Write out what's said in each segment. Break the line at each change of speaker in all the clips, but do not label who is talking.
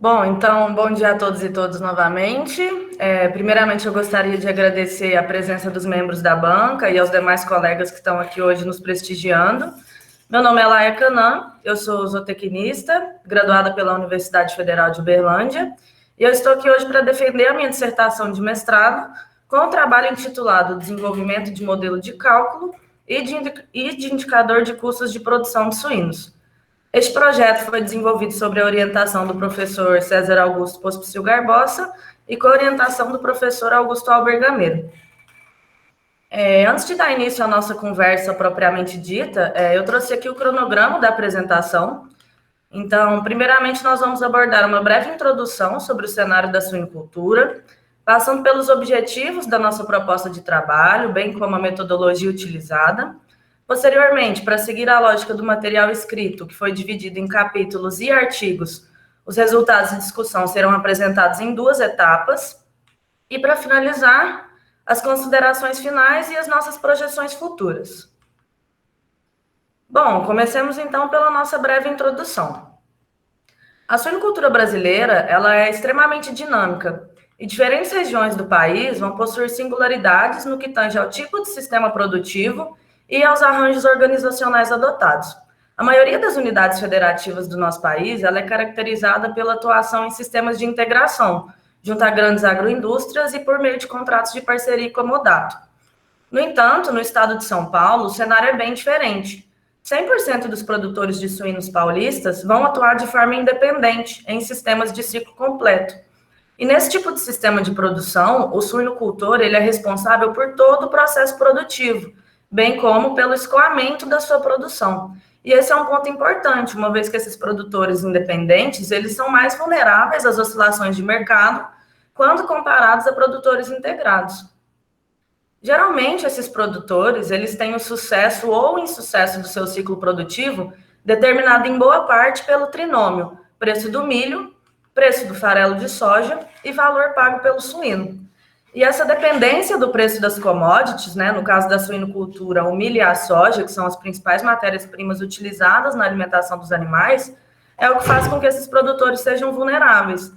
Bom, então, bom dia a todos e todas novamente. Primeiramente, eu gostaria de agradecer a presença dos membros da banca e aos demais colegas que estão aqui hoje nos prestigiando. Meu nome é Laia Canã, eu sou zootecnista, graduada pela Universidade Federal de Uberlândia, e eu estou aqui hoje para defender a minha dissertação de mestrado com o trabalho intitulado Desenvolvimento de Modelo de Cálculo e de Indicador de Custos de Produção de Suínos. Este projeto foi desenvolvido sob a orientação do professor César Augusto Pospício Garbosa e com a orientação do professor Augusto Albergameiro. Antes de dar início à nossa conversa propriamente dita, eu trouxe aqui o cronograma da apresentação. Então, primeiramente, nós vamos abordar uma breve introdução sobre o cenário da suinocultura, passando pelos objetivos da nossa proposta de trabalho, bem como a metodologia utilizada. Posteriormente, para seguir a lógica do material escrito, que foi dividido em capítulos e artigos, os resultados de discussão serão apresentados em 2 etapas. E, para finalizar, as considerações finais e as nossas projeções futuras. Bom, comecemos então pela nossa breve introdução. A suinocultura brasileira, ela é extremamente dinâmica e diferentes regiões do país vão possuir singularidades no que tange ao tipo de sistema produtivo e aos arranjos organizacionais adotados. A maioria das unidades federativas do nosso país, ela é caracterizada pela atuação em sistemas de integração, junto a grandes agroindústrias e por meio de contratos de parceria e comodato. No entanto, no estado de São Paulo, o cenário é bem diferente. 100% dos produtores de suínos paulistas vão atuar de forma independente em sistemas de ciclo completo. E nesse tipo de sistema de produção, o suinocultor ele é responsável por todo o processo produtivo, bem como pelo escoamento da sua produção. E esse é um ponto importante, uma vez que esses produtores independentes, eles são mais vulneráveis às oscilações de mercado quando comparados a produtores integrados. Geralmente, esses produtores, eles têm o sucesso ou insucesso do seu ciclo produtivo determinado em boa parte pelo trinômio preço do milho, preço do farelo de soja e valor pago pelo suíno. E essa dependência do preço das commodities, né, no caso da suinocultura, o milho e a soja, que são as principais matérias-primas utilizadas na alimentação dos animais, é o que faz com que esses produtores sejam vulneráveis.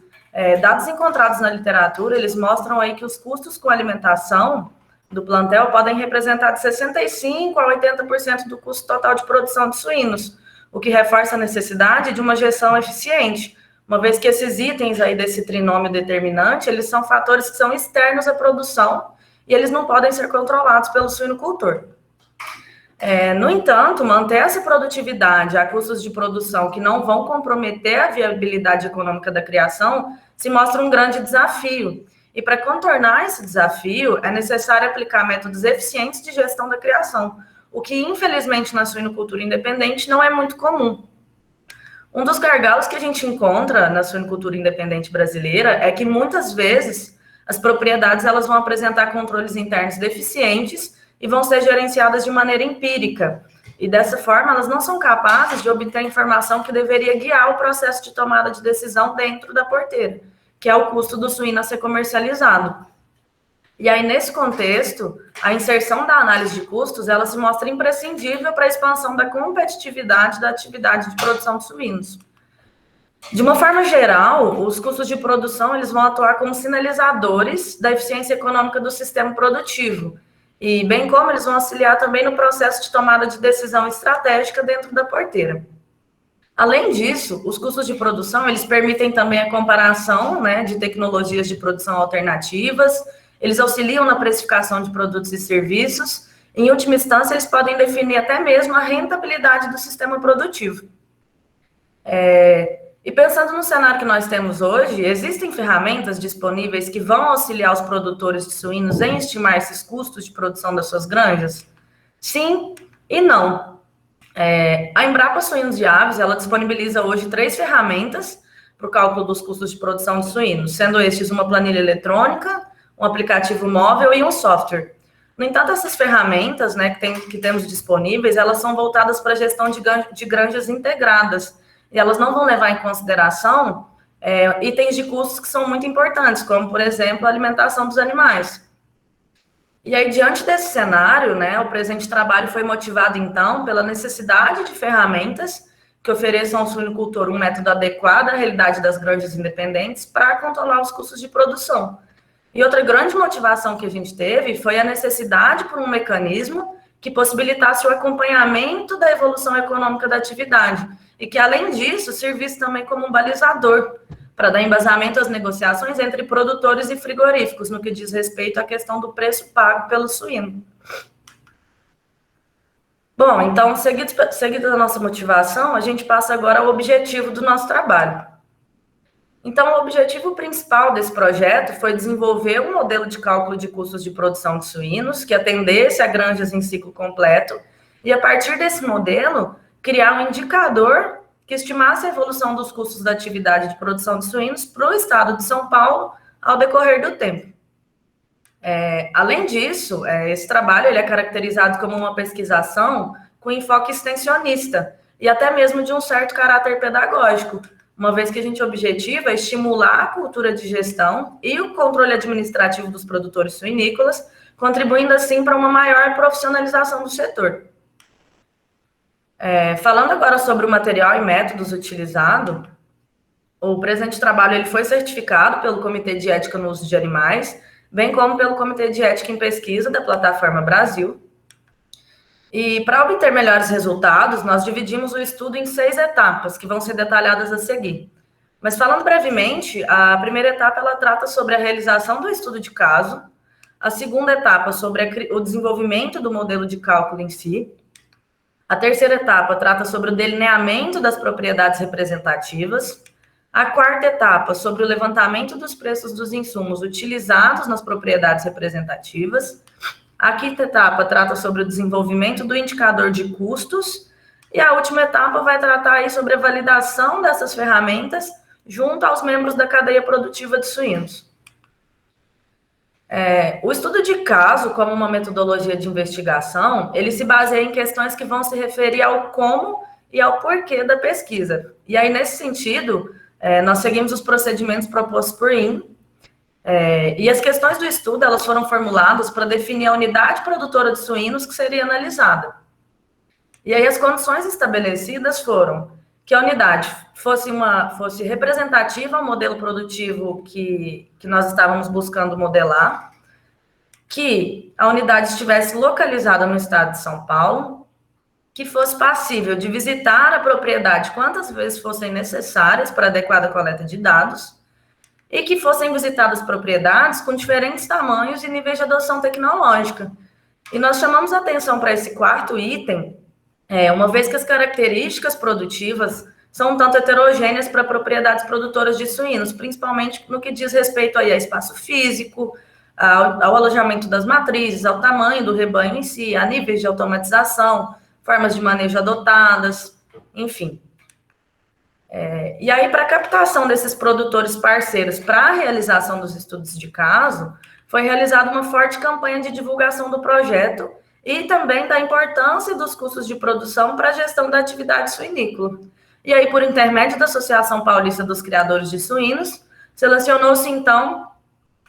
Dados encontrados na literatura, eles mostram aí que os custos com alimentação do plantel podem representar de 65% a 80% do custo total de produção de suínos, o que reforça a necessidade de uma gestão eficiente, uma vez que esses itens aí desse trinômio determinante, eles são fatores que são externos à produção e eles não podem ser controlados pelo suinocultor. No entanto, manter essa produtividade a custos de produção que não vão comprometer a viabilidade econômica da criação se mostra um grande desafio. E para contornar esse desafio, é necessário aplicar métodos eficientes de gestão da criação, o que, infelizmente, na suinocultura independente não é muito comum. Um dos gargalos que a gente encontra na suinocultura independente brasileira é que, muitas vezes, as propriedades elas vão apresentar controles internos deficientes e vão ser gerenciadas de maneira empírica. E, dessa forma, elas não são capazes de obter a informação que deveria guiar o processo de tomada de decisão dentro da porteira, que é o custo do suíno a ser comercializado. E aí, nesse contexto, a inserção da análise de custos, ela se mostra imprescindível para a expansão da competitividade da atividade de produção de suínos. De uma forma geral, os custos de produção, eles vão atuar como sinalizadores da eficiência econômica do sistema produtivo, e bem como eles vão auxiliar também no processo de tomada de decisão estratégica dentro da porteira. Além disso, os custos de produção, eles permitem também a comparação, né, de tecnologias de produção alternativas, eles auxiliam na precificação de produtos e serviços, em última instância, eles podem definir até mesmo a rentabilidade do sistema produtivo. E pensando no cenário que nós temos hoje, existem ferramentas disponíveis que vão auxiliar os produtores de suínos em estimar esses custos de produção das suas granjas? Sim e não. A Embrapa Suínos de Aves, ela disponibiliza hoje 3 ferramentas para o cálculo dos custos de produção de suínos, sendo estes uma planilha eletrônica, um aplicativo móvel e um software. No entanto, essas ferramentas, né, que temos disponíveis, elas são voltadas para a gestão de granjas integradas, e elas não vão levar em consideração itens de custos que são muito importantes, como, por exemplo, a alimentação dos animais. E aí, diante desse cenário, né, o presente trabalho foi motivado, então, pela necessidade de ferramentas que ofereçam ao suinocultor um método adequado à realidade das granjas independentes para controlar os custos de produção. E outra grande motivação que a gente teve foi a necessidade por um mecanismo que possibilitasse o acompanhamento da evolução econômica da atividade e que, além disso, servisse também como um balizador para dar embasamento às negociações entre produtores e frigoríficos no que diz respeito à questão do preço pago pelo suíno. Bom, então, seguido da nossa motivação, a gente passa agora ao objetivo do nosso trabalho. Então, o objetivo principal desse projeto foi desenvolver um modelo de cálculo de custos de produção de suínos que atendesse a granjas em ciclo completo e, a partir desse modelo, criar um indicador que estimasse a evolução dos custos da atividade de produção de suínos para o estado de São Paulo ao decorrer do tempo. Além disso, esse trabalho ele é caracterizado como uma pesquisação com enfoque extensionista e até mesmo de um certo caráter pedagógico, uma vez que a gente objetiva estimular a cultura de gestão e o controle administrativo dos produtores suinícolas, contribuindo assim para uma maior profissionalização do setor. Falando agora sobre o material e métodos utilizado, o presente trabalho ele foi certificado pelo Comitê de Ética no Uso de Animais, bem como pelo Comitê de Ética em Pesquisa da Plataforma Brasil. E para obter melhores resultados, nós dividimos o estudo em 6 etapas, que vão ser detalhadas a seguir. Mas falando brevemente, a primeira etapa ela trata sobre a realização do estudo de caso, a segunda etapa sobre o desenvolvimento do modelo de cálculo em si, a terceira etapa trata sobre o delineamento das propriedades representativas, a quarta etapa sobre o levantamento dos preços dos insumos utilizados nas propriedades representativas, a quinta etapa trata sobre o desenvolvimento do indicador de custos e a última etapa vai tratar aí sobre a validação dessas ferramentas junto aos membros da cadeia produtiva de suínos. O estudo de caso, como uma metodologia de investigação, ele se baseia em questões que vão se referir ao como e ao porquê da pesquisa. E aí, nesse sentido, nós seguimos os procedimentos propostos por IN, e as questões do estudo, elas foram formuladas para definir a unidade produtora de suínos que seria analisada. E aí as condições estabelecidas foram que a unidade fosse representativa ao modelo produtivo que nós estávamos buscando modelar, que a unidade estivesse localizada no estado de São Paulo, que fosse passível de visitar a propriedade quantas vezes fossem necessárias para adequada coleta de dados, e que fossem visitadas propriedades com diferentes tamanhos e níveis de adoção tecnológica. E nós chamamos a atenção para esse quarto item, uma vez que as características produtivas são um tanto heterogêneas para propriedades produtoras de suínos, principalmente no que diz respeito aí a espaço físico, ao alojamento das matrizes, ao tamanho do rebanho em si, a níveis de automatização, formas de manejo adotadas, enfim. E aí, para a captação desses produtores parceiros para a realização dos estudos de caso, foi realizada uma forte campanha de divulgação do projeto e também da importância dos custos de produção para a gestão da atividade suinícola. E aí, por intermédio da Associação Paulista dos Criadores de Suínos, selecionou-se, então,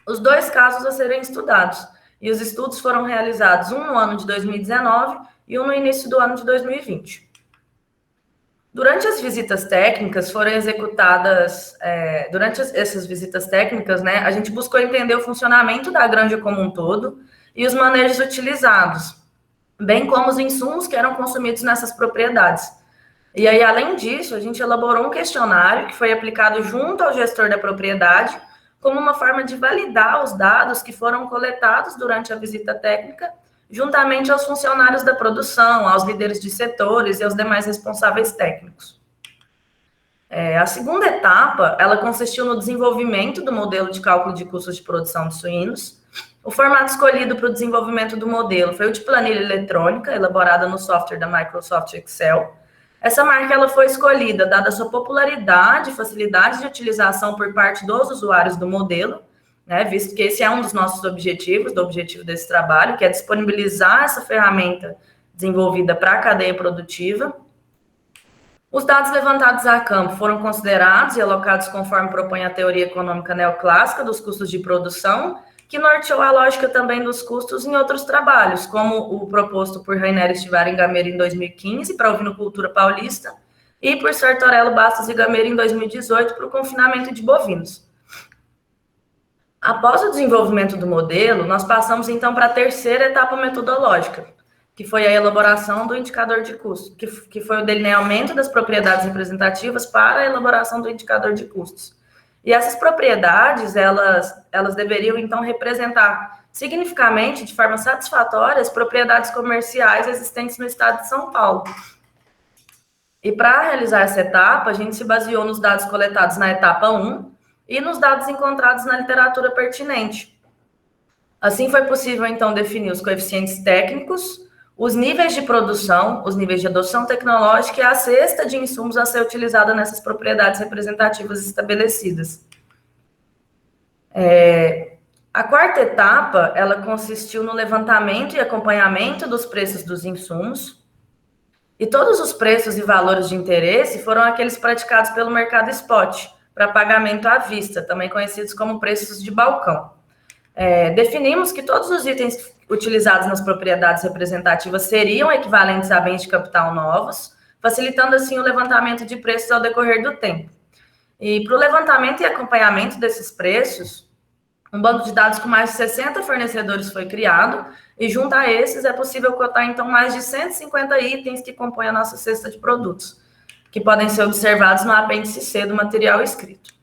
os 2 casos a serem estudados. E os estudos foram realizados, um no ano de 2019 e um no início do ano de 2020. Durante as visitas técnicas foram executadas, durante essas visitas técnicas, né, a gente buscou entender o funcionamento da granja como um todo e os manejos utilizados, bem como os insumos que eram consumidos nessas propriedades. E aí, além disso, a gente elaborou um questionário que foi aplicado junto ao gestor da propriedade, como uma forma de validar os dados que foram coletados durante a visita técnica, juntamente aos funcionários da produção, aos líderes de setores e aos demais responsáveis técnicos. A segunda etapa, ela consistiu no desenvolvimento do modelo de cálculo de custos de produção de suínos. O formato escolhido para o desenvolvimento do modelo foi o de planilha eletrônica, elaborada no software da Microsoft Excel. Essa marca ela foi escolhida, dada a sua popularidade e facilidade de utilização por parte dos usuários do modelo, né, visto que esse é um dos nossos objetivos, do objetivo desse trabalho, que é disponibilizar essa ferramenta desenvolvida para a cadeia produtiva. Os dados levantados a campo foram considerados e alocados conforme propõe a teoria econômica neoclássica dos custos de produção, que norteou a lógica também dos custos em outros trabalhos, como o proposto por Rainer Stivarin Gameiro em 2015 para a ovinocultura paulista e por Sartorello, Bastos e Gameiro em 2018 para o confinamento de bovinos. Após o desenvolvimento do modelo, nós passamos então para a terceira etapa metodológica, que foi a elaboração do indicador de custo, que foi o delineamento das propriedades representativas para a elaboração do indicador de custos. E essas propriedades, elas deveriam, então, representar significativamente, de forma satisfatória, as propriedades comerciais existentes no estado de São Paulo. E para realizar essa etapa, a gente se baseou nos dados coletados na etapa 1 e nos dados encontrados na literatura pertinente. Assim, foi possível, então, definir os coeficientes técnicos, os níveis de produção, os níveis de adoção tecnológica e a cesta de insumos a ser utilizada nessas propriedades representativas estabelecidas. A quarta etapa, ela consistiu no levantamento e acompanhamento dos preços dos insumos, e todos os preços e valores de interesse foram aqueles praticados pelo mercado spot, para pagamento à vista, também conhecidos como preços de balcão. Definimos que todos os itens utilizados nas propriedades representativas seriam equivalentes a bens de capital novos, facilitando assim o levantamento de preços ao decorrer do tempo. E para o levantamento e acompanhamento desses preços, um banco de dados com mais de 60 fornecedores foi criado, e junto a esses é possível cotar então mais de 150 itens que compõem a nossa cesta de produtos, que podem ser observados no apêndice C do material escrito.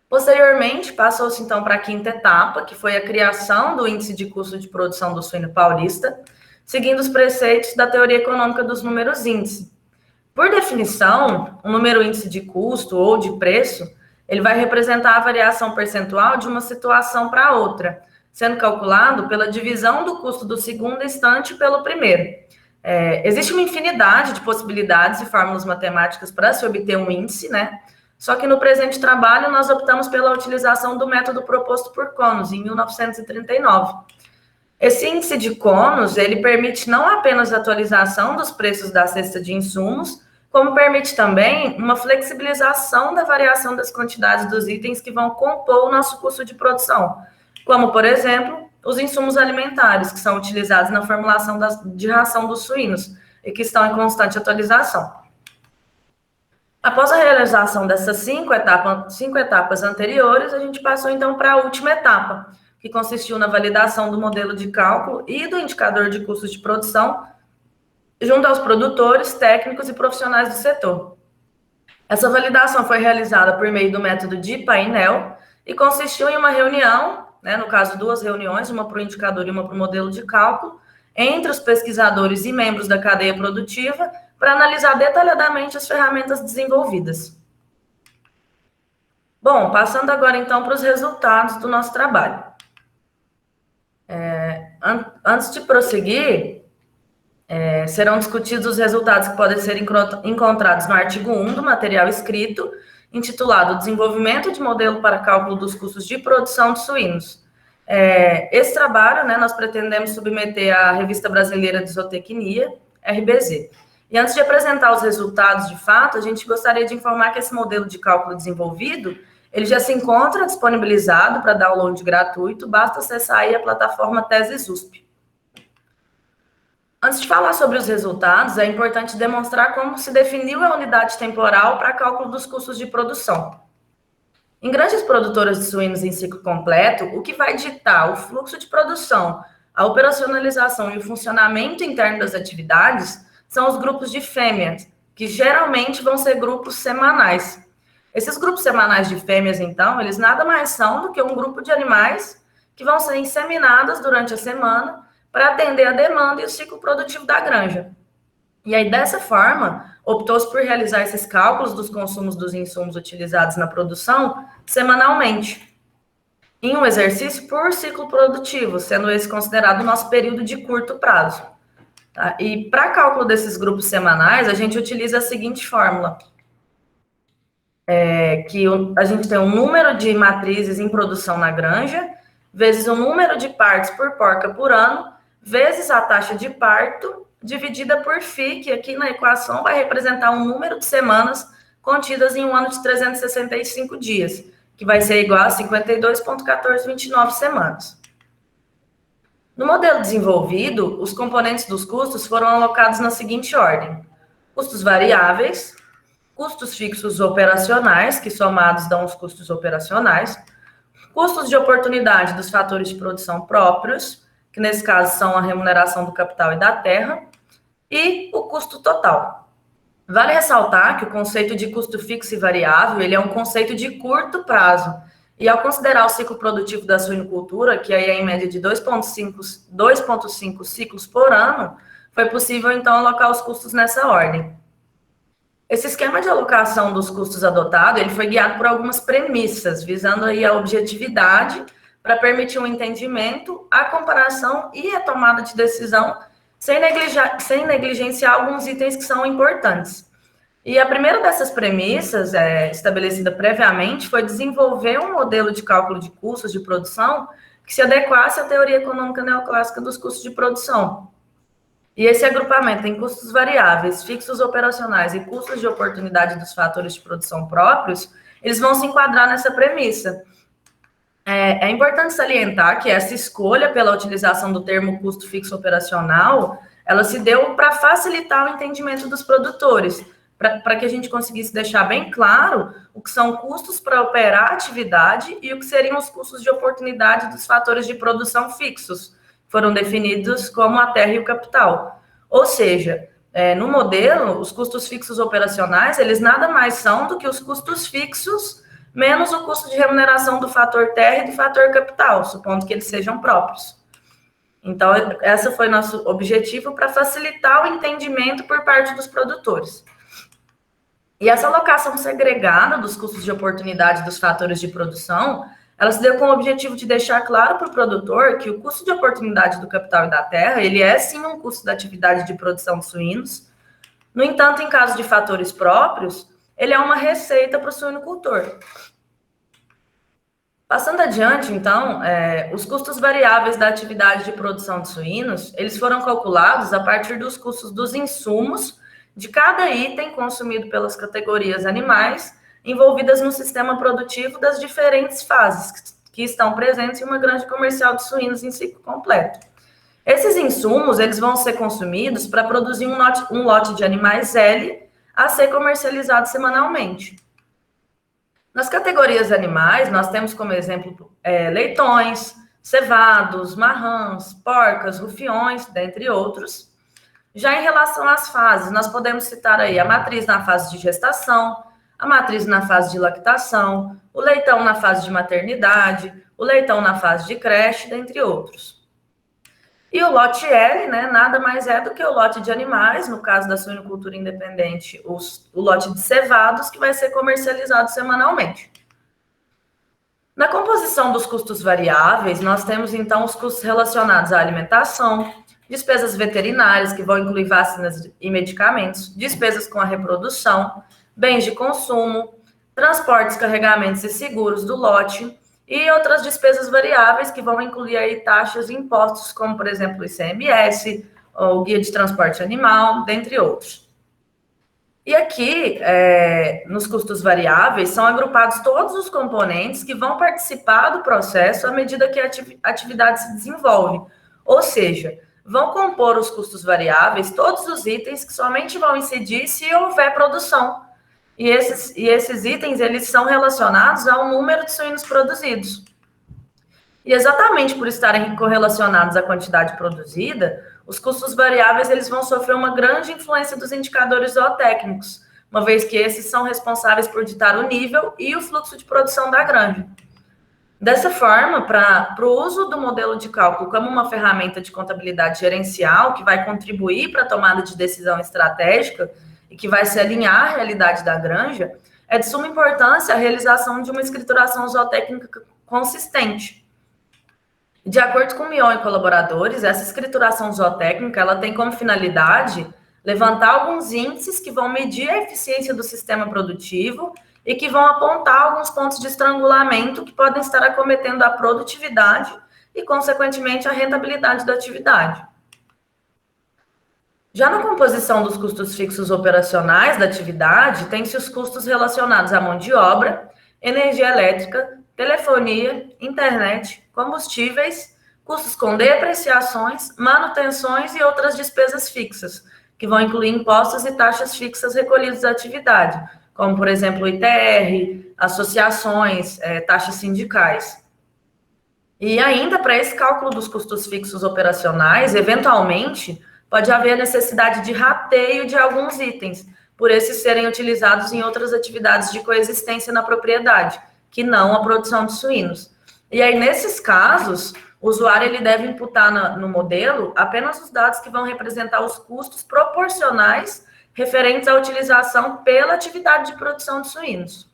Posteriormente, passou-se então para a quinta etapa, que foi a criação do índice de custo de produção do suíno paulista, seguindo os preceitos da teoria econômica dos números índice. Por definição, o número índice de custo ou de preço, ele vai representar a variação percentual de uma situação para outra, sendo calculado pela divisão do custo do segundo instante pelo primeiro. Existe uma infinidade de possibilidades e fórmulas matemáticas para se obter um índice, né? Só que no presente trabalho nós optamos pela utilização do método proposto por Conos, em 1939. Esse índice de Conos, ele permite não apenas a atualização dos preços da cesta de insumos, como permite também uma flexibilização da variação das quantidades dos itens que vão compor o nosso custo de produção, como, por exemplo, os insumos alimentares, que são utilizados na formulação de ração dos suínos e que estão em constante atualização. Após a realização dessas cinco etapas anteriores, a gente passou então para a última etapa, que consistiu na validação do modelo de cálculo e do indicador de custos de produção, junto aos produtores, técnicos e profissionais do setor. Essa validação foi realizada por meio do método de painel e consistiu em uma reunião, né, no caso, 2 reuniões, uma para o indicador e uma para o modelo de cálculo, entre os pesquisadores e membros da cadeia produtiva, para analisar detalhadamente as ferramentas desenvolvidas. Bom, passando agora então para os resultados do nosso trabalho. Antes de prosseguir, serão discutidos os resultados que podem ser encontrados no artigo 1 do material escrito, intitulado Desenvolvimento de modelo para cálculo dos custos de produção de suínos. Esse trabalho, né, nós pretendemos submeter à Revista Brasileira de Zootecnia, RBZ. E antes de apresentar os resultados de fato, a gente gostaria de informar que esse modelo de cálculo desenvolvido, ele já se encontra disponibilizado para download gratuito, basta acessar aí a plataforma Teses USP. Antes de falar sobre os resultados, é importante demonstrar como se definiu a unidade temporal para cálculo dos custos de produção. Em grandes produtoras de suínos em ciclo completo, o que vai ditar o fluxo de produção, a operacionalização e o funcionamento interno das atividades são os grupos de fêmeas, que geralmente vão ser grupos semanais. Esses grupos semanais de fêmeas, então, eles nada mais são do que um grupo de animais que vão ser inseminadas durante a semana para atender a demanda e o ciclo produtivo da granja. E aí, dessa forma, optou-se por realizar esses cálculos dos consumos dos insumos utilizados na produção semanalmente, em um exercício por ciclo produtivo, sendo esse considerado o nosso período de curto prazo. Tá? E para cálculo desses grupos semanais, a gente utiliza a seguinte fórmula, que a gente tem um número de matrizes em produção na granja, vezes o número de partos por porca por ano, vezes a taxa de parto, dividida por φ, que aqui na equação vai representar um número de semanas contidas em um ano de 365 dias, que vai ser igual a 52,1429 semanas. No modelo desenvolvido, os componentes dos custos foram alocados na seguinte ordem: custos variáveis, custos fixos operacionais, que somados dão os custos operacionais, custos de oportunidade dos fatores de produção próprios, que nesse caso são a remuneração do capital e da terra, e o custo total. Vale ressaltar que o conceito de custo fixo e variável, ele é um conceito de curto prazo, e ao considerar o ciclo produtivo da suinocultura, que aí é em média de 2,5 ciclos por ano, foi possível, então, alocar os custos nessa ordem. Esse esquema de alocação dos custos adotado, ele foi guiado por algumas premissas, visando aí a objetividade para permitir um entendimento, a comparação e a tomada de decisão, sem negligenciar alguns itens que são importantes. E a primeira dessas premissas, estabelecida previamente, foi desenvolver um modelo de cálculo de custos de produção que se adequasse à teoria econômica neoclássica dos custos de produção. E esse agrupamento em custos variáveis, fixos operacionais e custos de oportunidade dos fatores de produção próprios, eles vão se enquadrar nessa premissa. É importante salientar que essa escolha pela utilização do termo custo fixo operacional, ela se deu para facilitar o entendimento dos produtores, para que a gente conseguisse deixar bem claro o que são custos para operar a atividade e o que seriam os custos de oportunidade dos fatores de produção fixos, foram definidos como a terra e o capital. Ou seja, no modelo, os custos fixos operacionais, eles nada mais são do que os custos fixos menos o custo de remuneração do fator terra e do fator capital, supondo que eles sejam próprios. Então, esse foi nosso objetivo para facilitar o entendimento por parte dos produtores. E essa alocação segregada dos custos de oportunidade dos fatores de produção, ela se deu com o objetivo de deixar claro para o produtor que o custo de oportunidade do capital e da terra, ele é sim um custo da atividade de produção de suínos. No entanto, em caso de fatores próprios, ele é uma receita para o suinocultor. Passando adiante, então, os custos variáveis da atividade de produção de suínos, eles foram calculados a partir dos custos dos insumos de cada item consumido pelas categorias animais envolvidas no sistema produtivo das diferentes fases que estão presentes em uma granja comercial de suínos em ciclo completo. Esses insumos, eles vão ser consumidos para produzir um lote de animais L a ser comercializado semanalmente. Nas categorias animais, nós temos como exemplo leitões, cevados, marrãs, porcas, rufiões, dentre outros. Já em relação às fases, nós podemos citar aí a matriz na fase de gestação, a matriz na fase de lactação, o leitão na fase de maternidade, o leitão na fase de creche, dentre outros. E o lote L, né, nada mais é do que o lote de animais, no caso da suinocultura independente, o lote de cevados, que vai ser comercializado semanalmente. Na composição dos custos variáveis, nós temos, então, os custos relacionados à alimentação, despesas veterinárias, que vão incluir vacinas e medicamentos, despesas com a reprodução, bens de consumo, transportes, carregamentos e seguros do lote, e outras despesas variáveis que vão incluir aí taxas e impostos, como, por exemplo, o ICMS, o Guia de Transporte Animal, dentre outros. E aqui, nos custos variáveis, são agrupados todos os componentes que vão participar do processo à medida que a atividade se desenvolve. Ou seja, vão compor os custos variáveis todos os itens que somente vão incidir se houver produção. E esses itens, eles são relacionados ao número de suínos produzidos. E exatamente por estarem correlacionados à quantidade produzida, os custos variáveis, eles vão sofrer uma grande influência dos indicadores zootécnicos, uma vez que esses são responsáveis por ditar o nível e o fluxo de produção da granja. Dessa forma, para o uso do modelo de cálculo como uma ferramenta de contabilidade gerencial, que vai contribuir para a tomada de decisão estratégica, e que vai se alinhar à realidade da granja, é de suma importância a realização de uma escrituração zootécnica consistente. De acordo com o Mion e colaboradores, essa escrituração zootécnica, ela tem como finalidade levantar alguns índices que vão medir a eficiência do sistema produtivo e que vão apontar alguns pontos de estrangulamento que podem estar acometendo a produtividade e, consequentemente, a rentabilidade da atividade. Já na composição dos custos fixos operacionais da atividade, tem-se os custos relacionados à mão de obra, energia elétrica, telefonia, internet, combustíveis, custos com depreciações, manutenções e outras despesas fixas, que vão incluir impostos e taxas fixas recolhidos da atividade, como, por exemplo, o ITR, associações, taxas sindicais. E ainda, para esse cálculo dos custos fixos operacionais, eventualmente, pode haver a necessidade de rateio de alguns itens, por esses serem utilizados em outras atividades de coexistência na propriedade, que não a produção de suínos. E aí, nesses casos, o usuário ele deve imputar no modelo apenas os dados que vão representar os custos proporcionais referentes à utilização pela atividade de produção de suínos.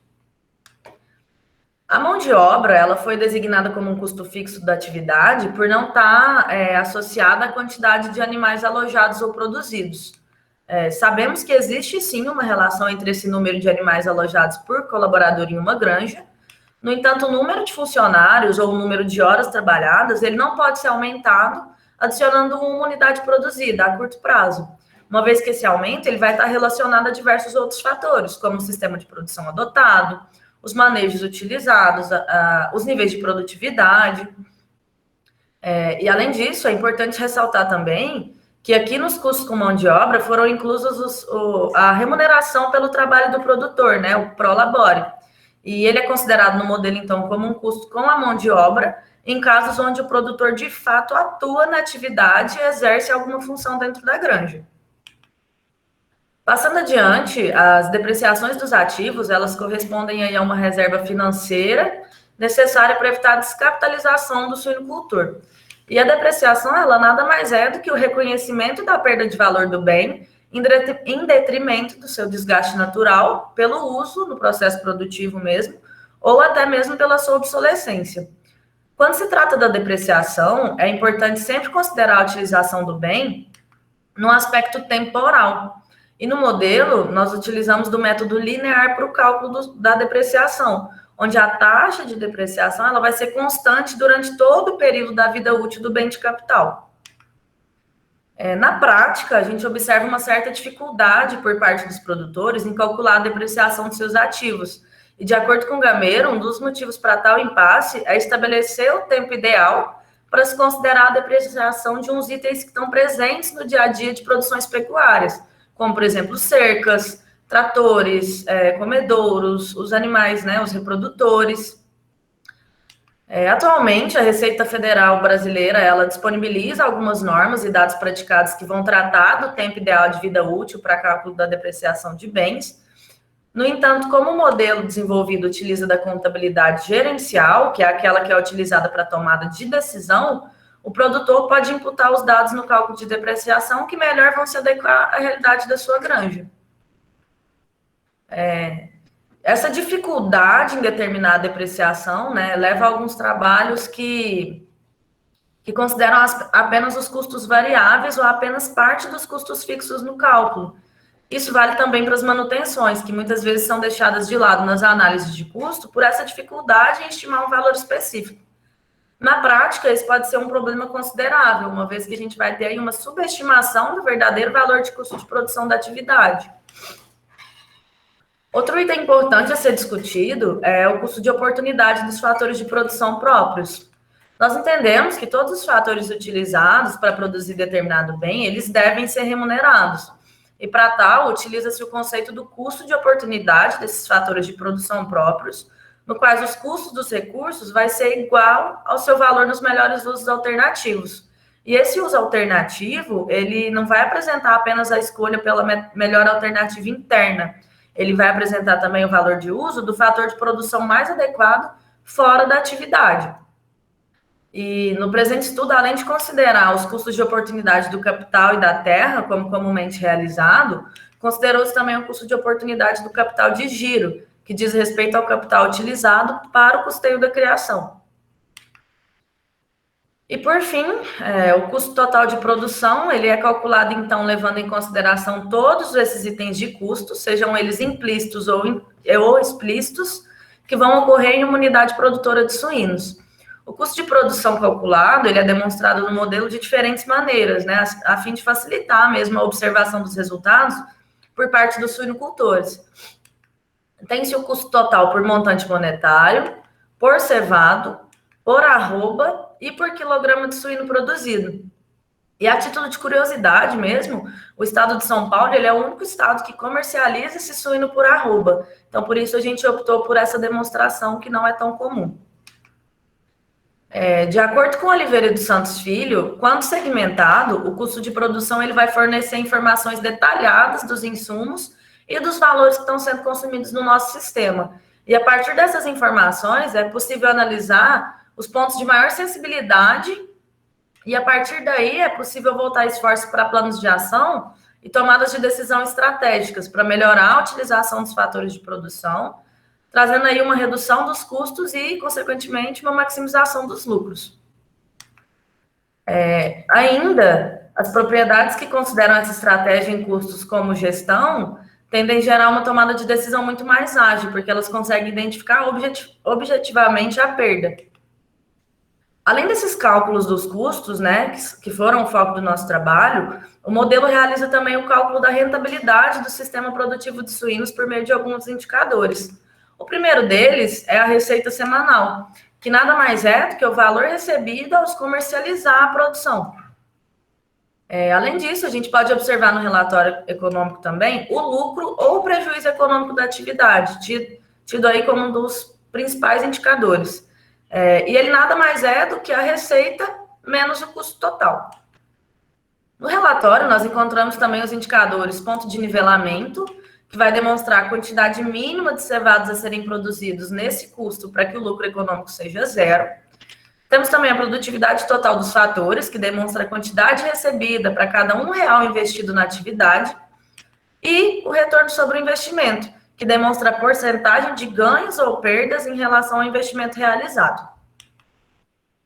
A mão de obra, ela foi designada como um custo fixo da atividade por não estar associada à quantidade de animais alojados ou produzidos. Sabemos que existe sim uma relação entre esse número de animais alojados por colaborador em uma granja. No entanto, o número de funcionários ou o número de horas trabalhadas, ele não pode ser aumentado adicionando uma unidade produzida a curto prazo, uma vez que esse aumento ele vai estar relacionado a diversos outros fatores, como o sistema de produção adotado, os manejos utilizados, os níveis de produtividade. E, além disso, é importante ressaltar também que aqui nos custos com mão de obra foram inclusos a remuneração pelo trabalho do produtor, né, o prolabore. E ele é considerado no modelo, então, como um custo com a mão de obra, em casos onde o produtor, de fato, atua na atividade e exerce alguma função dentro da granja. Passando adiante, as depreciações dos ativos, elas correspondem aí a uma reserva financeira necessária para evitar a descapitalização do suinocultor. E a depreciação, ela nada mais é do que o reconhecimento da perda de valor do bem em detrimento do seu desgaste natural pelo uso no processo produtivo mesmo, ou até mesmo pela sua obsolescência. Quando se trata da depreciação, é importante sempre considerar a utilização do bem no aspecto temporal. E no modelo, nós utilizamos do método linear para o cálculo da depreciação, onde a taxa de depreciação ela vai ser constante durante todo o período da vida útil do bem de capital. Na prática, a gente observa uma certa dificuldade por parte dos produtores em calcular a depreciação de seus ativos. E, de acordo com o Gameiro, um dos motivos para tal impasse é estabelecer o tempo ideal para se considerar a depreciação de uns itens que estão presentes no dia a dia de produções pecuárias, como, por exemplo, cercas, tratores, comedouros, os animais, né, os reprodutores. Atualmente, a Receita Federal brasileira, ela disponibiliza algumas normas e dados praticados que vão tratar do tempo ideal de vida útil para cálculo da depreciação de bens. No entanto, como o modelo desenvolvido utiliza da contabilidade gerencial, que é aquela que é utilizada para a tomada de decisão, o produtor pode imputar os dados no cálculo de depreciação que melhor vão se adequar à realidade da sua granja. Essa dificuldade em determinar a depreciação, né, leva a alguns trabalhos que consideram apenas os custos variáveis ou apenas parte dos custos fixos no cálculo. Isso vale também para as manutenções, que muitas vezes são deixadas de lado nas análises de custo por essa dificuldade em estimar um valor específico. Na prática, isso pode ser um problema considerável, uma vez que a gente vai ter aí uma subestimação do verdadeiro valor de custo de produção da atividade. Outro item importante a ser discutido é o custo de oportunidade dos fatores de produção próprios. Nós entendemos que todos os fatores utilizados para produzir determinado bem, eles devem ser remunerados. E para tal, utiliza-se o conceito do custo de oportunidade desses fatores de produção próprios, no quais os custos dos recursos vai ser igual ao seu valor nos melhores usos alternativos. E esse uso alternativo, ele não vai apresentar apenas a escolha pela melhor alternativa interna, ele vai apresentar também o valor de uso do fator de produção mais adequado fora da atividade. E no presente estudo, além de considerar os custos de oportunidade do capital e da terra, como comumente realizado, considerou-se também o custo de oportunidade do capital de giro, que diz respeito ao capital utilizado para o custeio da criação. E, por fim, o custo total de produção, ele é calculado, então, levando em consideração todos esses itens de custo, sejam eles implícitos ou explícitos, que vão ocorrer em uma unidade produtora de suínos. O custo de produção calculado, ele é demonstrado no modelo de diferentes maneiras, né, a fim de facilitar mesmo a observação dos resultados por parte dos suinocultores. Tem-se o custo total por montante monetário, por cevado, por arroba e por quilograma de suíno produzido. E a título de curiosidade mesmo, o estado de São Paulo, ele é o único estado que comercializa esse suíno por arroba. Então, por isso a gente optou por essa demonstração que não é tão comum. De acordo com Oliveira dos Santos Filho, quando segmentado, o custo de produção ele vai fornecer informações detalhadas dos insumos e dos valores que estão sendo consumidos no nosso sistema. E a partir dessas informações, é possível analisar os pontos de maior sensibilidade e, a partir daí, é possível voltar esforços para planos de ação e tomadas de decisão estratégicas para melhorar a utilização dos fatores de produção, trazendo aí uma redução dos custos e, consequentemente, uma maximização dos lucros. Ainda, as propriedades que consideram essa estratégia em custos como gestão tendem a gerar uma tomada de decisão muito mais ágil, porque elas conseguem identificar objetivamente a perda. Além desses cálculos dos custos, né, que foram o foco do nosso trabalho, o modelo realiza também o cálculo da rentabilidade do sistema produtivo de suínos por meio de alguns indicadores. O primeiro deles é a receita semanal, que nada mais é do que o valor recebido ao comercializar a produção. Além disso, a gente pode observar no relatório econômico também o lucro ou o prejuízo econômico da atividade, tido aí como um dos principais indicadores. E ele nada mais é do que a receita menos o custo total. No relatório, nós encontramos também os indicadores ponto de nivelamento, que vai demonstrar a quantidade mínima de cevados a serem produzidos nesse custo para que o lucro econômico seja zero. Temos também a produtividade total dos fatores, que demonstra a quantidade recebida para cada R$1 investido na atividade, e o retorno sobre o investimento, que demonstra a porcentagem de ganhos ou perdas em relação ao investimento realizado.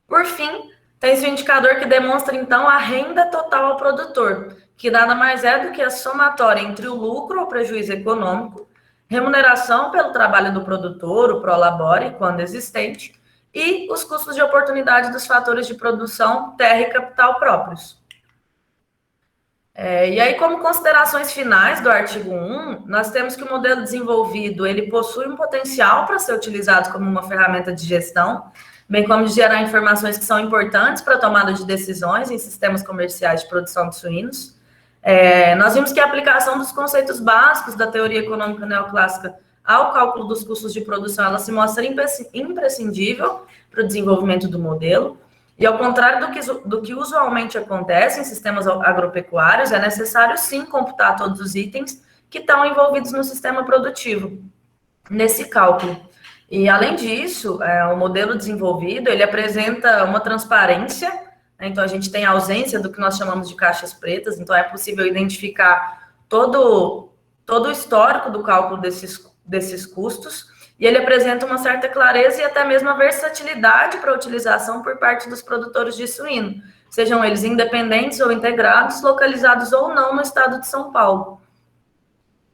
Por fim, tem-se o indicador que demonstra, então, a renda total ao produtor, que nada mais é do que a somatória entre o lucro ou prejuízo econômico, remuneração pelo trabalho do produtor, o prolabore, quando existente, e os custos de oportunidade dos fatores de produção, terra e capital próprios. E aí, como considerações finais do artigo 1, nós temos que o modelo desenvolvido, ele possui um potencial para ser utilizado como uma ferramenta de gestão, bem como de gerar informações que são importantes para a tomada de decisões em sistemas comerciais de produção de suínos. Nós vimos que a aplicação dos conceitos básicos da teoria econômica neoclássica ao cálculo dos custos de produção, ela se mostra imprescindível para o desenvolvimento do modelo. E, ao contrário do que usualmente acontece em sistemas agropecuários, é necessário, sim, computar todos os itens que estão envolvidos no sistema produtivo, nesse cálculo. E, além disso, o modelo desenvolvido, ele apresenta uma transparência, né? Então, a gente tem a ausência do que nós chamamos de caixas pretas, então é possível identificar todo o histórico do cálculo desses custos, e ele apresenta uma certa clareza e até mesmo a versatilidade para a utilização por parte dos produtores de suíno, sejam eles independentes ou integrados, localizados ou não no estado de São Paulo.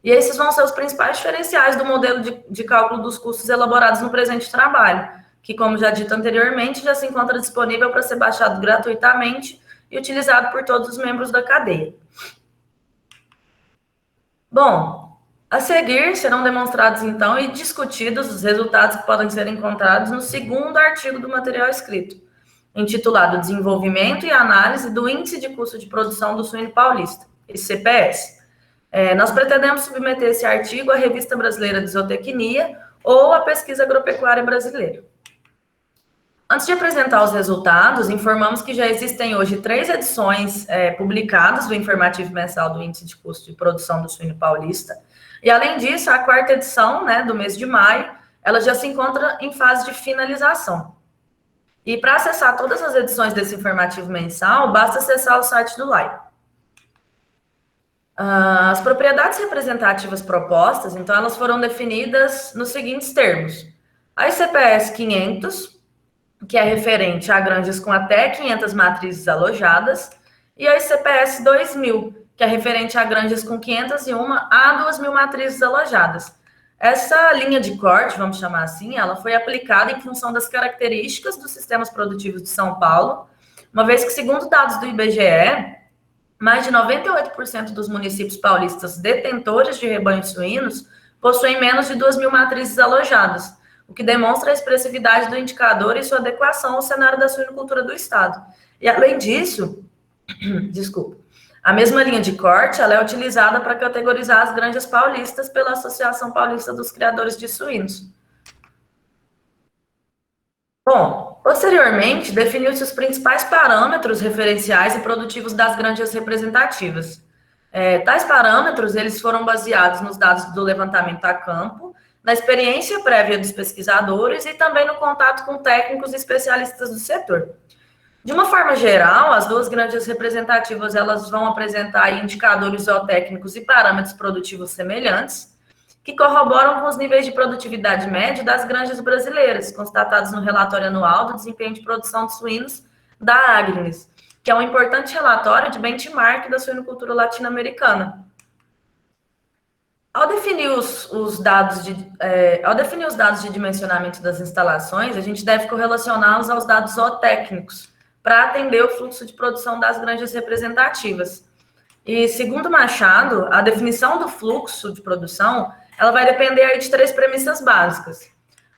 E esses vão ser os principais diferenciais do modelo de cálculo dos custos elaborados no presente trabalho, que, como já dito anteriormente, já se encontra disponível para ser baixado gratuitamente e utilizado por todos os membros da cadeia. Bom, a seguir, serão demonstrados, então, e discutidos os resultados que podem ser encontrados no segundo artigo do material escrito, intitulado Desenvolvimento e Análise do Índice de Custo de Produção do Suíno Paulista, ICPS. Nós pretendemos submeter esse artigo à Revista Brasileira de Zootecnia ou à Pesquisa Agropecuária Brasileira. Antes de apresentar os resultados, informamos que já existem hoje 3 edições publicadas do informativo mensal do Índice de Custo de Produção do Suíno Paulista. E, além disso, a 4ª edição, né, do mês de maio, ela já se encontra em fase de finalização. E, para acessar todas as edições desse informativo mensal, basta acessar o site do LAI. As propriedades representativas propostas, então, elas foram definidas nos seguintes termos. A ICPS 500, que é referente a granjas com até 500 matrizes alojadas, e a ICPS 2000, que é referente a granjas com 501 a 2.000 matrizes alojadas. Essa linha de corte, vamos chamar assim, ela foi aplicada em função das características dos sistemas produtivos de São Paulo, uma vez que, segundo dados do IBGE, mais de 98% dos municípios paulistas detentores de rebanhos suínos possuem menos de 2.000 matrizes alojadas, o que demonstra a expressividade do indicador e sua adequação ao cenário da suinocultura do Estado. E, além disso, Desculpa. A mesma linha de corte, ela é utilizada para categorizar as granjas paulistas pela Associação Paulista dos Criadores de Suínos. Bom, posteriormente, definiu-se os principais parâmetros referenciais e produtivos das granjas representativas. Tais parâmetros, eles foram baseados nos dados do levantamento a campo, na experiência prévia dos pesquisadores e também no contato com técnicos e especialistas do setor. De uma forma geral, as duas granjas representativas, elas vão apresentar indicadores zootécnicos e parâmetros produtivos semelhantes, que corroboram com os níveis de produtividade médio das granjas brasileiras, constatados no relatório anual do desempenho de produção de suínos da Agrinis, que é um importante relatório de benchmark da suinocultura latino-americana. Ao definir os dados de dimensionamento das instalações, a gente deve correlacioná-los aos dados zootécnicos, para atender o fluxo de produção das granjas representativas. E, segundo Machado, a definição do fluxo de produção, ela vai depender aí de 3 premissas básicas.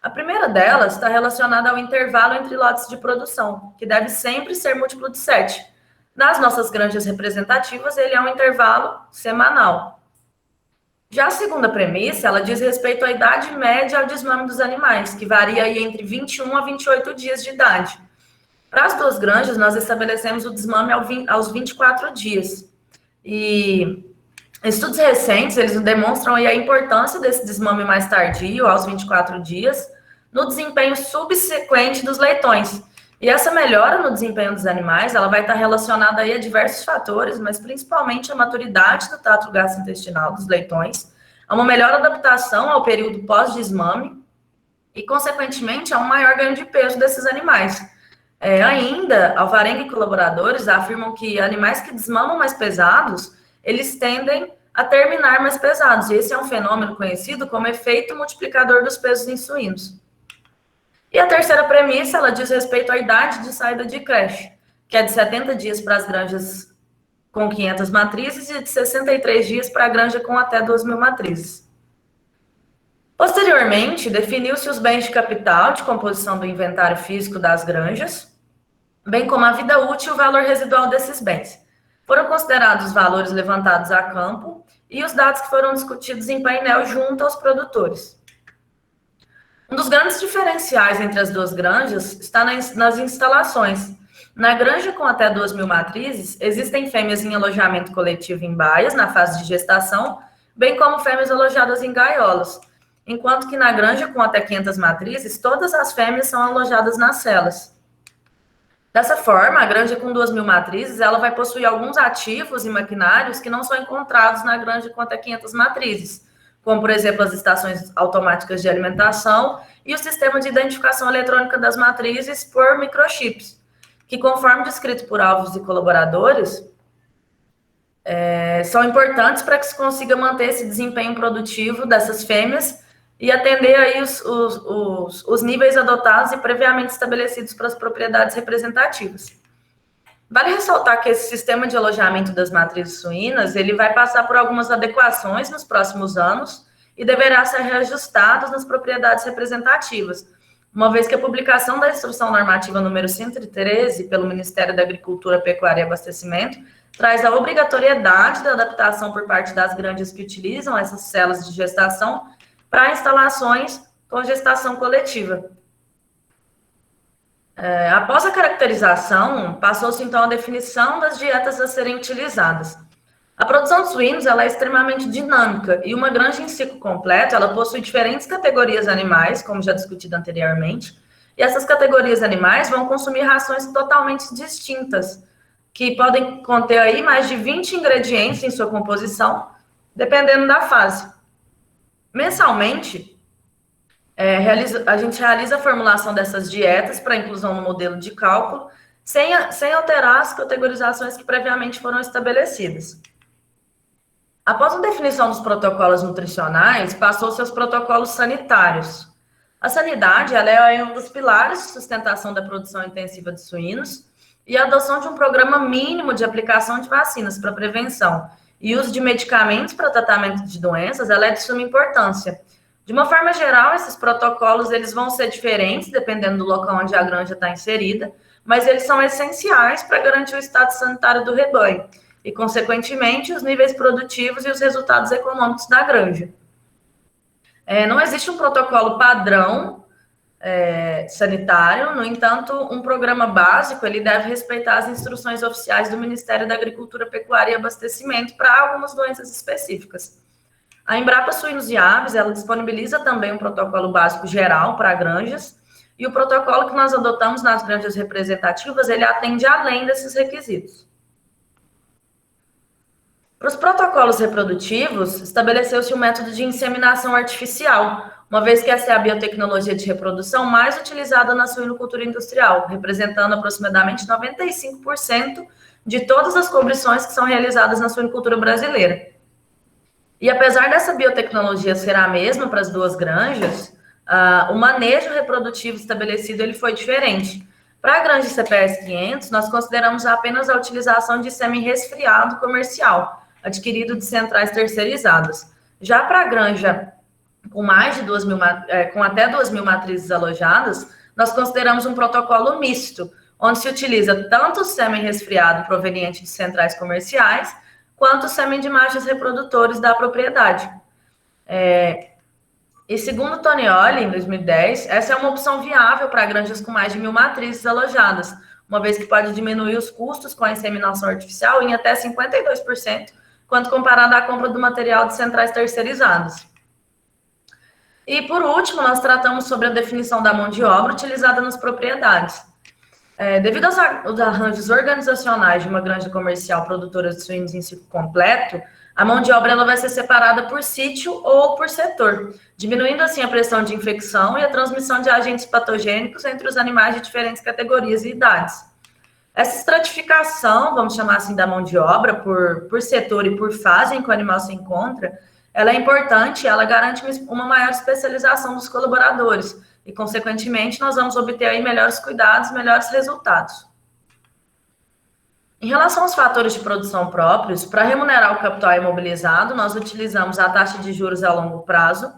A primeira delas está relacionada ao intervalo entre lotes de produção, que deve sempre ser múltiplo de 7. Nas nossas granjas representativas, ele é um intervalo semanal. Já a segunda premissa, ela diz respeito à idade média ao desmame dos animais, que varia aí entre 21 a 28 dias de idade. Para as duas granjas, nós estabelecemos o desmame aos 24 dias. E estudos recentes, eles demonstram aí a importância desse desmame mais tardio, aos 24 dias, no desempenho subsequente dos leitões. E essa melhora no desempenho dos animais, ela vai estar relacionada aí a diversos fatores, mas principalmente a maturidade do trato gastrointestinal dos leitões, a uma melhor adaptação ao período pós-desmame e, consequentemente, a um maior ganho de peso desses animais. Ainda, Alvarenga e colaboradores afirmam que animais que desmamam mais pesados, eles tendem a terminar mais pesados. E esse é um fenômeno conhecido como efeito multiplicador dos pesos em suínos. E a terceira premissa, ela diz respeito à idade de saída de creche, que é de 70 dias para as granjas com 500 matrizes e de 63 dias para a granja com até 2.000 matrizes. Posteriormente, definiu-se os bens de capital de composição do inventário físico das granjas, bem como a vida útil e o valor residual desses bens. Foram considerados os valores levantados a campo e os dados que foram discutidos em painel junto aos produtores. Um dos grandes diferenciais entre as duas granjas está nas instalações. Na granja com até 2.000 matrizes, existem fêmeas em alojamento coletivo em baias, na fase de gestação, bem como fêmeas alojadas em gaiolas, enquanto que na granja com até 500 matrizes, todas as fêmeas são alojadas nas celas. Dessa forma, a granja com 2.000 matrizes, ela vai possuir alguns ativos e maquinários que não são encontrados na granja com até 500 matrizes, como, por exemplo, as estações automáticas de alimentação e o sistema de identificação eletrônica das matrizes por microchips, que, conforme descrito por Alves e colaboradores, são importantes para que se consiga manter esse desempenho produtivo dessas fêmeas e atender aí os níveis adotados e previamente estabelecidos para as propriedades representativas. Vale ressaltar que esse sistema de alojamento das matrizes suínas, ele vai passar por algumas adequações nos próximos anos e deverá ser reajustado nas propriedades representativas, uma vez que a publicação da Instrução Normativa número 113 pelo Ministério da Agricultura, Pecuária e Abastecimento traz a obrigatoriedade da adaptação por parte das granjas que utilizam essas celas de gestação para instalações com gestação coletiva. Após a caracterização, passou-se então a definição das dietas a serem utilizadas. A produção de suínos ela é extremamente dinâmica e uma granja em ciclo completo ela possui diferentes categorias animais, como já discutido anteriormente, e essas categorias animais vão consumir rações totalmente distintas, que podem conter aí mais de 20 ingredientes em sua composição, dependendo da fase. Mensalmente, a gente realiza a formulação dessas dietas para inclusão no modelo de cálculo, sem alterar as categorizações que previamente foram estabelecidas. Após a definição dos protocolos nutricionais, passou-se aos protocolos sanitários. A sanidade ela é um dos pilares de sustentação da produção intensiva de suínos e a adoção de um programa mínimo de aplicação de vacinas para prevenção e uso de medicamentos para tratamento de doenças ela é de suma importância, De uma forma geral, esses protocolos eles vão ser diferentes, dependendo do local onde a granja está inserida, mas eles são essenciais para garantir o estado sanitário do rebanho e, consequentemente, os níveis produtivos e os resultados econômicos da granja. Não existe um protocolo padrão sanitário, no entanto, um programa básico ele deve respeitar as instruções oficiais do Ministério da Agricultura, Pecuária e Abastecimento para algumas doenças específicas. A Embrapa Suínos e Aves, ela disponibiliza também um protocolo básico geral para granjas, e o protocolo que nós adotamos nas granjas representativas, ele atende além desses requisitos. Para os protocolos reprodutivos, estabeleceu-se um método de inseminação artificial, uma vez que essa é a biotecnologia de reprodução mais utilizada na suinocultura industrial, representando aproximadamente 95% de todas as cobrições que são realizadas na suinocultura brasileira. E apesar dessa biotecnologia ser a mesma para as duas granjas, o manejo reprodutivo estabelecido ele foi diferente. Para a granja CPS 500, nós consideramos apenas a utilização de sêmen resfriado comercial, adquirido de centrais terceirizadas. Já para a granja com mais de 2.000, com até 2.000 matrizes alojadas, nós consideramos um protocolo misto, onde se utiliza tanto o sêmen resfriado proveniente de centrais comerciais, quanto o sêmen de machos reprodutores da propriedade. E segundo Tonioli, em 2010, essa é uma opção viável para granjas com mais de 1.000 matrizes alojadas, uma vez que pode diminuir os custos com a inseminação artificial em até 52%, quando comparado à compra do material de centrais terceirizadas. E, por último, nós tratamos sobre a definição da mão de obra utilizada nas propriedades. Devido aos arranjos organizacionais de uma granja comercial produtora de suínos em ciclo completo, a mão de obra ela vai ser separada por sítio ou por setor, diminuindo assim a pressão de infecção e a transmissão de agentes patogênicos entre os animais de diferentes categorias e idades. Essa estratificação, vamos chamar assim, da mão de obra por setor e por fase em que o animal se encontra, ela é importante, ela garante uma maior especialização dos colaboradores, e, consequentemente, nós vamos obter aí melhores cuidados, melhores resultados. Em relação aos fatores de produção próprios, para remunerar o capital imobilizado, nós utilizamos a taxa de juros a longo prazo.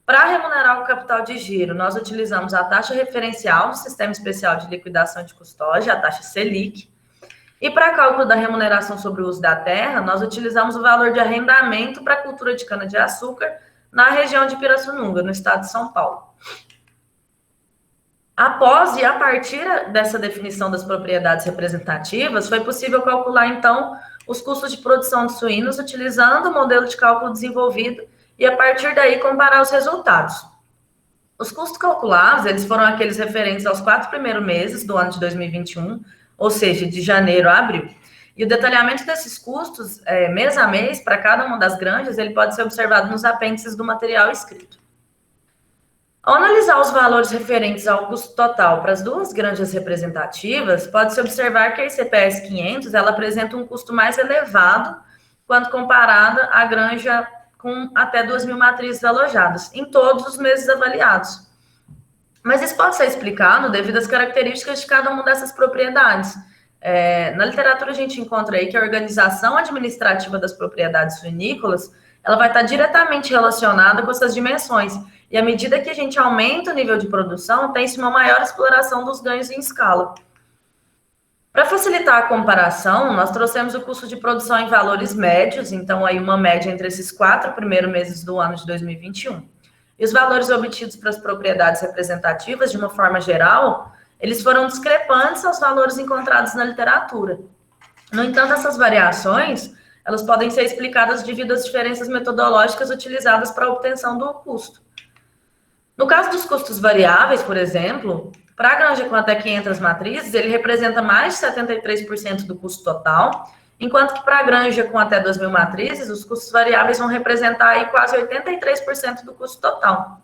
Para remunerar o capital de giro, nós utilizamos a taxa referencial do Sistema Especial de Liquidação de Custódia, a taxa Selic. E para cálculo da remuneração sobre o uso da terra, nós utilizamos o valor de arrendamento para a cultura de cana-de-açúcar na região de Pirassununga, no estado de São Paulo. Após e a partir dessa definição das propriedades representativas, foi possível calcular, então, os custos de produção de suínos utilizando o modelo de cálculo desenvolvido e, a partir daí, comparar os resultados. Os custos calculados, eles foram aqueles referentes aos 4 primeiros meses do ano de 2021, ou seja, de janeiro a abril. E o detalhamento desses custos, mês a mês, para cada uma das granjas, ele pode ser observado nos apêndices do material escrito. Ao analisar os valores referentes ao custo total para as duas granjas representativas, pode-se observar que a ICPS 500 ela apresenta um custo mais elevado quando comparada à granja com até 2.000 matrizes alojadas, em todos os meses avaliados. Mas isso pode ser explicado devido às características de cada uma dessas propriedades. Na literatura a gente encontra aí que a organização administrativa das propriedades suinícolas ela vai estar diretamente relacionada com essas dimensões. E à medida que a gente aumenta o nível de produção, tem-se uma maior exploração dos ganhos em escala. Para facilitar a comparação, nós trouxemos o custo de produção em valores médios, então aí uma média entre esses 4 primeiros meses do ano de 2021. E os valores obtidos para as propriedades representativas, de uma forma geral, eles foram discrepantes aos valores encontrados na literatura. No entanto, essas variações, elas podem ser explicadas devido às diferenças metodológicas utilizadas para a obtenção do custo. No caso dos custos variáveis, por exemplo, para a granja com até 500 matrizes, ele representa mais de 73% do custo total, enquanto que para a granja com até 2.000 matrizes, os custos variáveis vão representar aí quase 83% do custo total.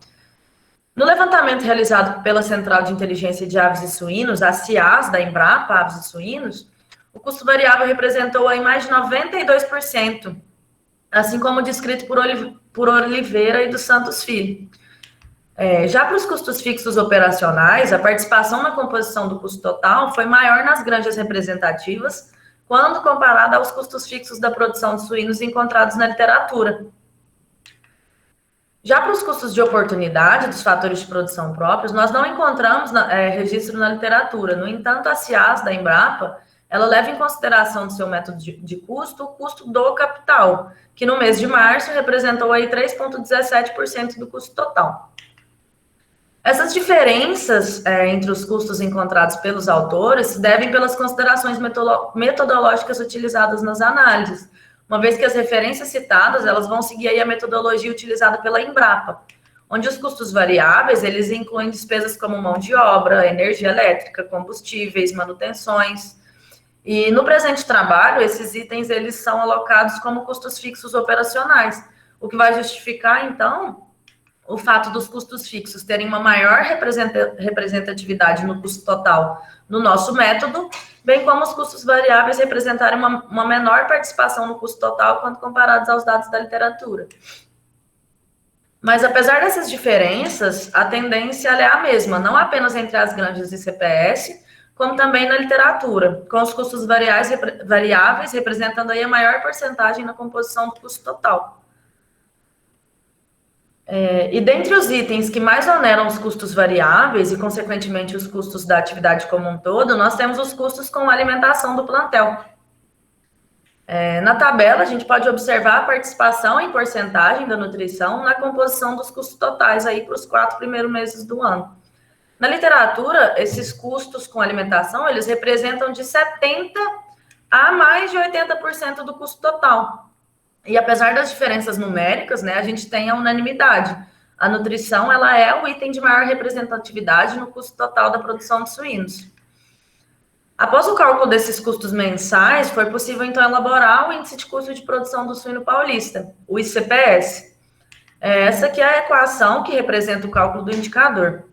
No levantamento realizado pela Central de Inteligência de Aves e Suínos, a CIAS, da Embrapa, Aves e Suínos, o custo variável representou aí mais de 92%, assim como descrito por Oliveira e dos Santos Filho. Já para os custos fixos operacionais, a participação na composição do custo total foi maior nas granjas representativas, quando comparada aos custos fixos da produção de suínos encontrados na literatura. Já para os custos de oportunidade dos fatores de produção próprios, nós não encontramos registro na literatura. No entanto, a CIAS da Embrapa, ela leva em consideração do seu método de custo o custo do capital, que no mês de março representou aí 3,17% do custo total. Essas diferenças entre os custos encontrados pelos autores se devem pelas considerações metodológicas utilizadas nas análises, uma vez que as referências citadas elas vão seguir aí a metodologia utilizada pela Embrapa, onde os custos variáveis eles incluem despesas como mão de obra, energia elétrica, combustíveis, manutenções. E no presente trabalho, esses itens eles são alocados como custos fixos operacionais, o que vai justificar, então, o fato dos custos fixos terem uma maior representatividade no custo total no nosso método, bem como os custos variáveis representarem uma menor participação no custo total quando comparados aos dados da literatura. Mas, apesar dessas diferenças, a tendência é a mesma, não apenas entre as granjas e CPS, como também na literatura, com os custos variáveis representando aí a maior porcentagem na composição do custo total. E dentre os itens que mais oneram os custos variáveis e, consequentemente, os custos da atividade como um todo, nós temos os custos com a alimentação do plantel. Na tabela, a gente pode observar a participação em porcentagem da nutrição na composição dos custos totais aí para os 4 primeiros meses do ano. Na literatura, esses custos com alimentação, eles representam de 70% a mais de 80% do custo total. E apesar das diferenças numéricas, né, a gente tem a unanimidade. A nutrição, ela é o item de maior representatividade no custo total da produção de suínos. Após o cálculo desses custos mensais, foi possível, então, elaborar o Índice de Custo de Produção do Suíno Paulista, o ICPS. Essa aqui é a equação que representa o cálculo do indicador.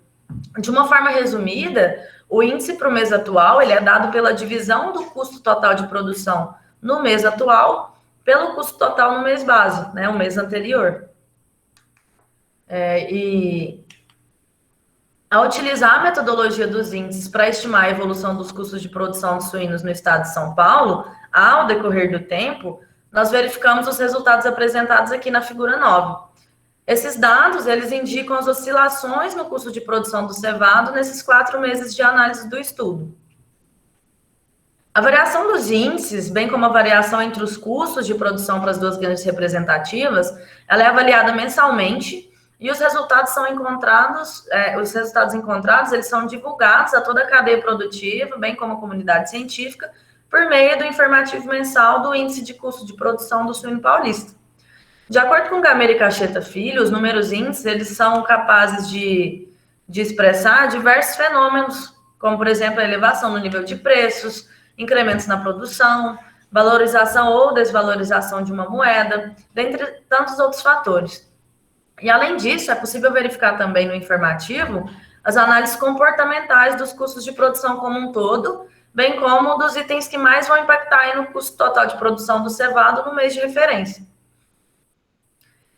De uma forma resumida, o índice para o mês atual, ele é dado pela divisão do custo total de produção no mês atual pelo custo total no mês base, né, o mês anterior. E ao utilizar a metodologia dos índices para estimar a evolução dos custos de produção de suínos no estado de São Paulo, ao decorrer do tempo, nós verificamos os resultados apresentados aqui na figura 9. Esses dados, eles indicam as oscilações no custo de produção do cevado nesses 4 meses de análise do estudo. A variação dos índices, bem como a variação entre os custos de produção para as duas grandes representativas, ela é avaliada mensalmente e os resultados encontrados, eles são divulgados a toda a cadeia produtiva, bem como a comunidade científica, por meio do informativo mensal do Índice de Custo de Produção do Suíno Paulista. De acordo com Gameira e Cacheta Filho, os números índices, eles são capazes de expressar diversos fenômenos, como, por exemplo, a elevação no nível de preços, incrementos na produção, valorização ou desvalorização de uma moeda, dentre tantos outros fatores. E, além disso, é possível verificar também no informativo as análises comportamentais dos custos de produção como um todo, bem como dos itens que mais vão impactar aí no custo total de produção do cevado no mês de referência.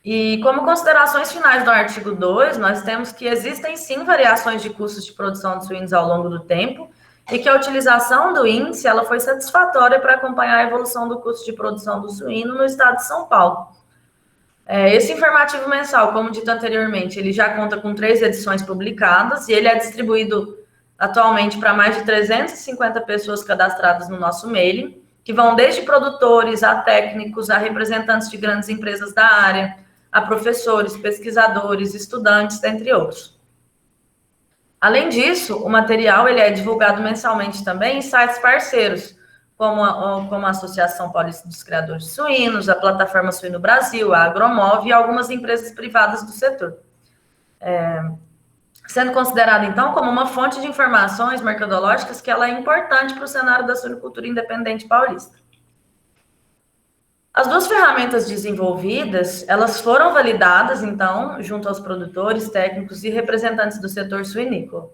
E como considerações finais do artigo 2, nós temos que existem sim variações de custos de produção de suínos ao longo do tempo e que a utilização do índice ela foi satisfatória para acompanhar a evolução do custo de produção do suíno no estado de São Paulo. Esse informativo mensal, como dito anteriormente, ele já conta com 3 edições publicadas e ele é distribuído atualmente para mais de 350 pessoas cadastradas no nosso mailing, que vão desde produtores a técnicos, a representantes de grandes empresas da área, a professores, pesquisadores, estudantes, entre outros. Além disso, o material ele é divulgado mensalmente também em sites parceiros, como a Associação Paulista dos Criadores de Suínos, a Plataforma Suíno Brasil, a Agromov e algumas empresas privadas do setor. Sendo considerada, então, como uma fonte de informações mercadológicas que ela é importante para o cenário da suinocultura independente paulista. As 2 ferramentas desenvolvidas, elas foram validadas, então, junto aos produtores, técnicos e representantes do setor suinícola.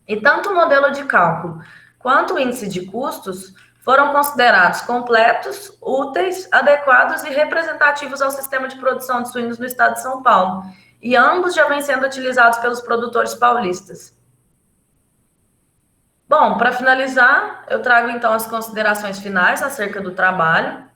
E tanto o modelo de cálculo quanto o índice de custos foram considerados completos, úteis, adequados e representativos ao sistema de produção de suínos no estado de São Paulo, e ambos já vêm sendo utilizados pelos produtores paulistas. Bom, para finalizar, eu trago então as considerações finais acerca do trabalho.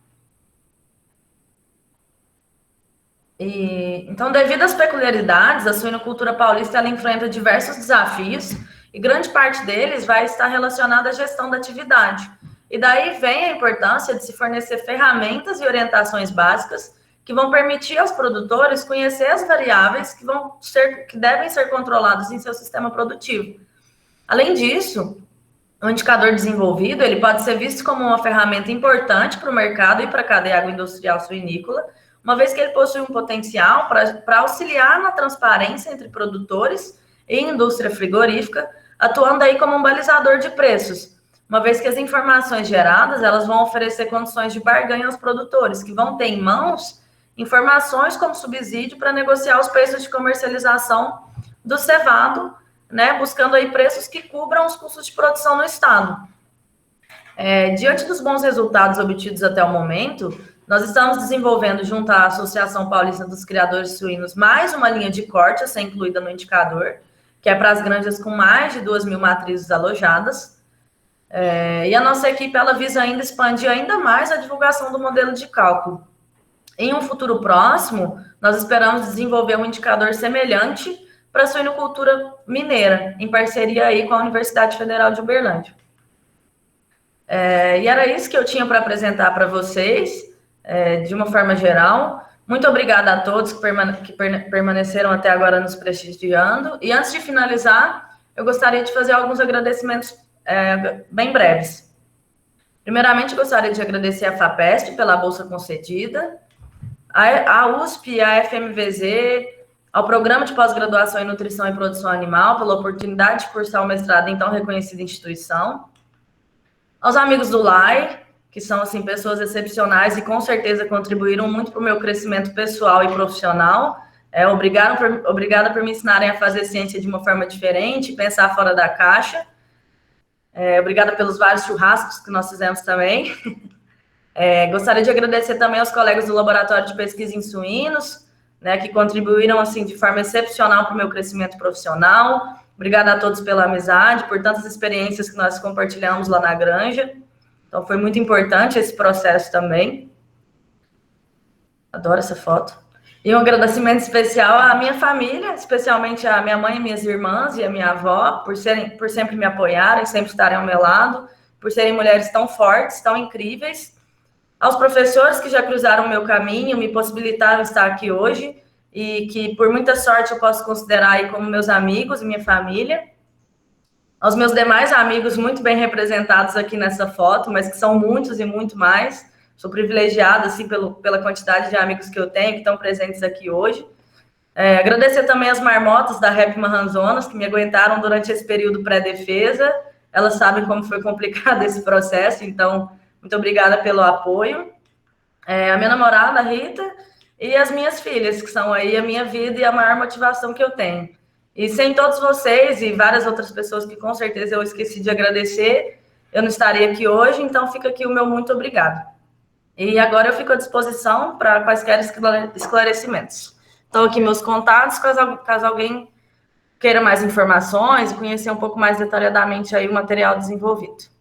Então, devido às peculiaridades, a suinocultura paulista ela enfrenta diversos desafios e grande parte deles vai estar relacionada à gestão da atividade. E daí vem a importância de se fornecer ferramentas e orientações básicas que vão permitir aos produtores conhecer as variáveis que devem ser controladas em seu sistema produtivo. Além disso, o indicador desenvolvido ele pode ser visto como uma ferramenta importante para o mercado e para a cadeia agroindustrial suinícola, uma vez que ele possui um potencial para auxiliar na transparência entre produtores e indústria frigorífica, atuando aí como um balizador de preços, uma vez que as informações geradas elas vão oferecer condições de barganha aos produtores, que vão ter em mãos informações como subsídio para negociar os preços de comercialização do cevado, né, buscando aí preços que cubram os custos de produção no estado. Diante dos bons resultados obtidos até o momento, nós estamos desenvolvendo, junto à Associação Paulista dos Criadores Suínos, mais uma linha de corte a ser incluída no indicador, que é para as granjas com mais de 2.000 matrizes alojadas. E a nossa equipe ela visa ainda expandir ainda mais a divulgação do modelo de cálculo. Em um futuro próximo, nós esperamos desenvolver um indicador semelhante para a suinocultura mineira, em parceria aí com a Universidade Federal de Uberlândia. E era isso que eu tinha para apresentar para vocês, de uma forma geral. Muito obrigada a todos que permaneceram até agora nos prestigiando. E antes de finalizar, eu gostaria de fazer alguns agradecimentos bem breves. Primeiramente, gostaria de agradecer à FAPESP pela bolsa concedida, à USP e à FMVZ, ao Programa de Pós-Graduação em Nutrição e Produção Animal, pela oportunidade de cursar o mestrado em tão reconhecida instituição, aos amigos do LAI, que são, assim, pessoas excepcionais e com certeza contribuíram muito para o meu crescimento pessoal e profissional. Obrigada por me ensinarem a fazer ciência de uma forma diferente, pensar fora da caixa. Obrigada pelos vários churrascos que nós fizemos também. Gostaria de agradecer também aos colegas do Laboratório de Pesquisa em Suínos, né, que contribuíram assim de forma excepcional para o meu crescimento profissional. Obrigada a todos pela amizade, por tantas experiências que nós compartilhamos lá na granja. Então, foi muito importante esse processo também. Adoro essa foto. E um agradecimento especial à minha família, especialmente à minha mãe e minhas irmãs e à minha avó, por sempre me apoiarem, sempre estarem ao meu lado, por serem mulheres tão fortes, tão incríveis. Aos professores que já cruzaram o meu caminho, me possibilitaram estar aqui hoje e que, por muita sorte, eu posso considerar aí como meus amigos e minha família. Aos meus demais amigos, muito bem representados aqui nessa foto, mas que são muitos e muito mais. Sou privilegiada, assim, pela quantidade de amigos que eu tenho, que estão presentes aqui hoje. Agradecer também as marmotas da Rep Marranzonas, que me aguentaram durante esse período pré-defesa. Elas sabem como foi complicado esse processo, então... Muito obrigada pelo apoio. A minha namorada, a Rita, e as minhas filhas, que são aí a minha vida e a maior motivação que eu tenho. E sem todos vocês e várias outras pessoas que com certeza eu esqueci de agradecer, eu não estaria aqui hoje, então fica aqui o meu muito obrigado. E agora eu fico à disposição para quaisquer esclarecimentos. Estão aqui meus contatos, caso alguém queira mais informações e conhecer um pouco mais detalhadamente aí o material desenvolvido.